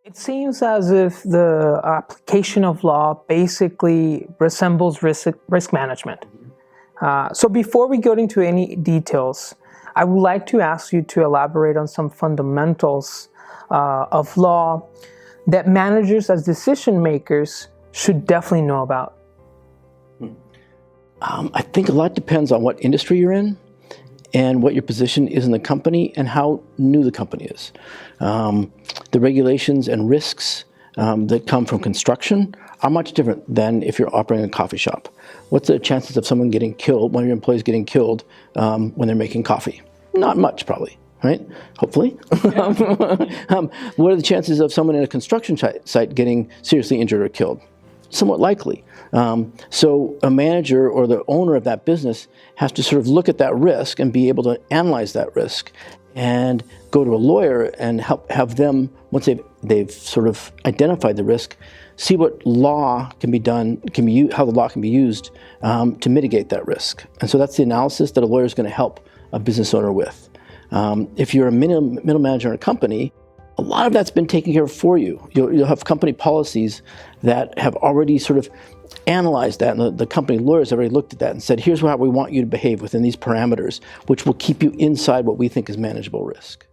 It seems as if the application of law basically resembles risk management. So before we go into any details, I would like to ask you to elaborate on some fundamentals of law that managers as decision makers should definitely know about. I think a lot depends on what industry you're in and what your position is in the company and how new the company is. The regulations and risks that come from construction are much different than if you're operating a coffee shop. What's the chances of someone getting killed, one of your employees getting killed when they're making coffee? Not much, probably, right? Hopefully. What are the chances of someone in a construction site getting seriously injured or killed? Somewhat likely. So a manager or the owner of that business has to sort of look at that risk and be able to analyze that risk and go to a lawyer and have them, once they've sort of identified the risk, see what law can be done, how the law can be used to mitigate that risk. And so that's the analysis that a lawyer is going to help a business owner with. If you're a middle manager in a company, a lot of that's been taken care of for you. You'll have company policies that have already sort of analyzed that, and the company lawyers have already looked at that and said, here's how we want you to behave within these parameters, which will keep you inside what we think is manageable risk.